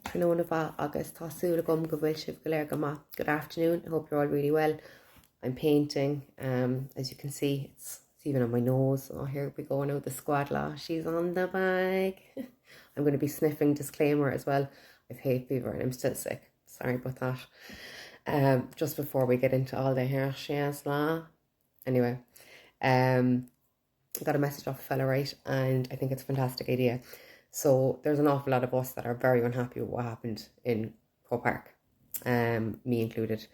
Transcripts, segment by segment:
Trinona bha agus tásúla gom go bhfuil sibh go léir go maith. Good afternoon. I hope you're all really well. I'm painting. As you can see, it's even on my nose. Oh, here we go now. The squadla. She's on the bag. I'm going to be sniffing. Disclaimer as well. I've hay fever and I'm still sick. Sorry about that. Just before we get into all the hair, anyway, got a message off a fella, right? And I think it's a fantastic idea. So there's an awful lot of us that are very unhappy with what happened in Croke Park, me included.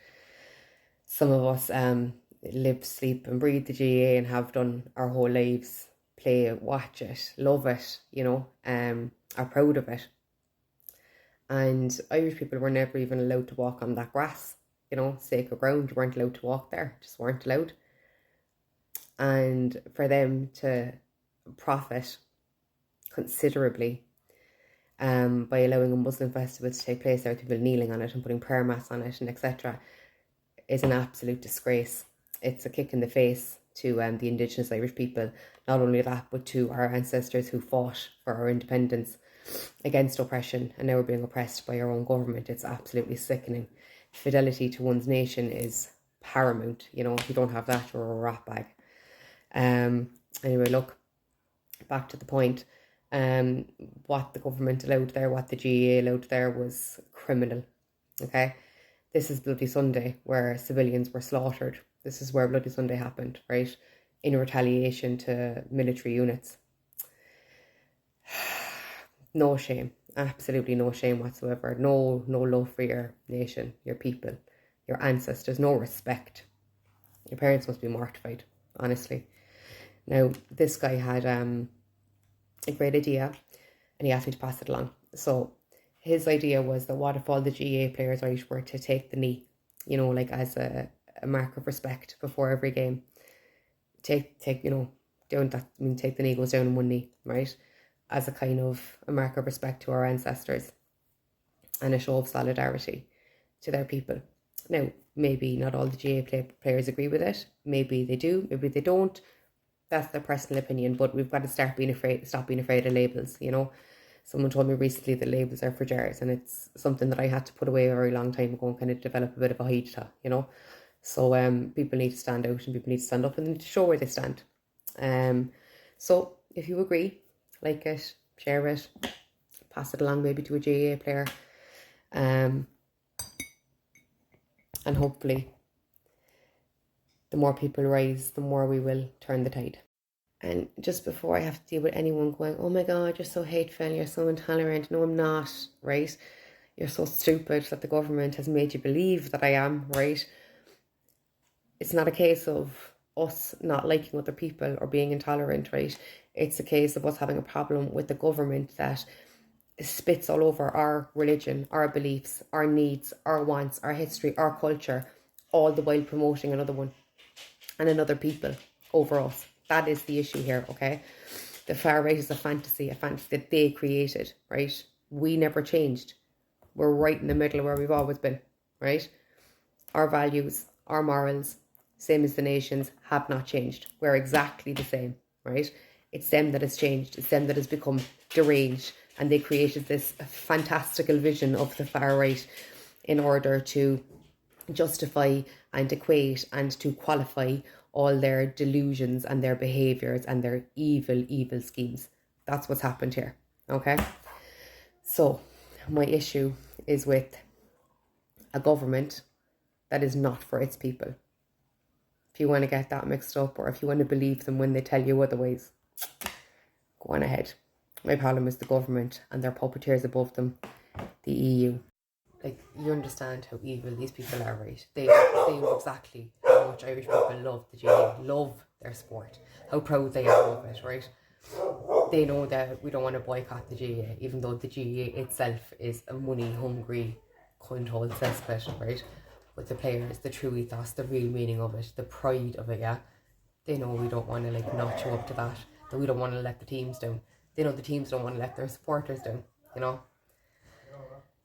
Some of us live, sleep and breathe the GAA and have done our whole lives, play it, watch it, love it, are proud of it. And Irish people were never even allowed to walk on that grass, sacred ground. You weren't allowed to walk there, just weren't allowed. And for them to profit considerably by allowing a Muslim festival to take place there, with people kneeling on it and putting prayer mats on it and etc., is an absolute disgrace. It's a kick in the face to the Indigenous Irish people. Not only that, but to our ancestors who fought for our independence against oppression, and now we're being oppressed by our own government. It's absolutely sickening. Fidelity to one's nation is paramount. If you don't have that, you're a rat bag. Anyway, look, back to the point. What the government allowed there, what the GAA allowed there, was criminal. Okay, this is Bloody Sunday, where civilians were slaughtered. This is where Bloody Sunday happened, right? In retaliation to military units. No shame, absolutely no shame whatsoever. No love for your nation, your people, your ancestors. No respect. Your parents must be mortified, honestly. Now, this guy had a great idea and he asked me to pass it along. So his idea was that what if all the GAA players Irish were to take the knee, as a mark of respect before every game. Take down that, take the knee, goes down on one knee, right? As a kind of a mark of respect to our ancestors and a show of solidarity to their people. Now, maybe not all the GAA players agree with it. Maybe they do, maybe they don't. That's their personal opinion, but we've got to stop being afraid of labels, Someone told me recently that labels are for jars, and it's something that I had to put away a very long time ago and kind of develop a bit of a hijta, So people need to stand out and people need to stand up and they need to show where they stand. So if you agree, like it, share it, pass it along maybe to a GAA player, and hopefully the more people rise, the more we will turn the tide. And just before I have to deal with anyone going, oh my God, you're so hateful, you're so intolerant. No, I'm not, right? You're so stupid that the government has made you believe that I am, right? It's not a case of us not liking other people or being intolerant, right? It's a case of us having a problem with the government that spits all over our religion, our beliefs, our needs, our wants, our history, our culture, all the while promoting another one and another people over us. That is the issue here, okay? The far right is a fantasy that they created, right? We never changed. We're right in the middle where we've always been, right? Our values, our morals, same as the nations, have not changed. We're exactly the same, right? It's them that has changed. It's them that has become deranged. And they created this fantastical vision of the far right in order to justify and equate and to qualify all their delusions and their behaviours and their evil schemes. That's what's happened here, okay? So my issue is with a government that is not for its people. If you want to get that mixed up, or if you want to believe them when they tell you otherwise, go on ahead. My problem is the government and their puppeteers above them, the EU. Like, you understand how evil these people are, right? They know exactly how much Irish people love the GAA, love their sport, how proud they are of it, right? They know that we don't want to boycott the GAA, even though the GAA itself is a money-hungry cunt-hole cesspit, right? With the players, the true ethos, the real meaning of it, the pride of it, yeah? They know we don't want to, notch you up to that we don't want to let the teams down. They know the teams don't want to let their supporters down,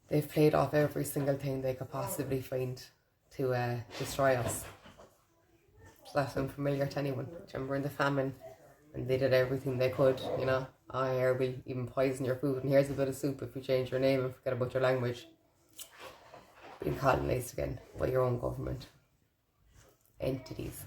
They've played off every single thing they could possibly find to destroy us. Does that sound familiar to anyone? Do you remember in the famine And they did everything they could, you know. Oh, here, we'll even poison your food, and here's a bit of soup if you change your name and forget about your language. Being colonised again by your own government entities.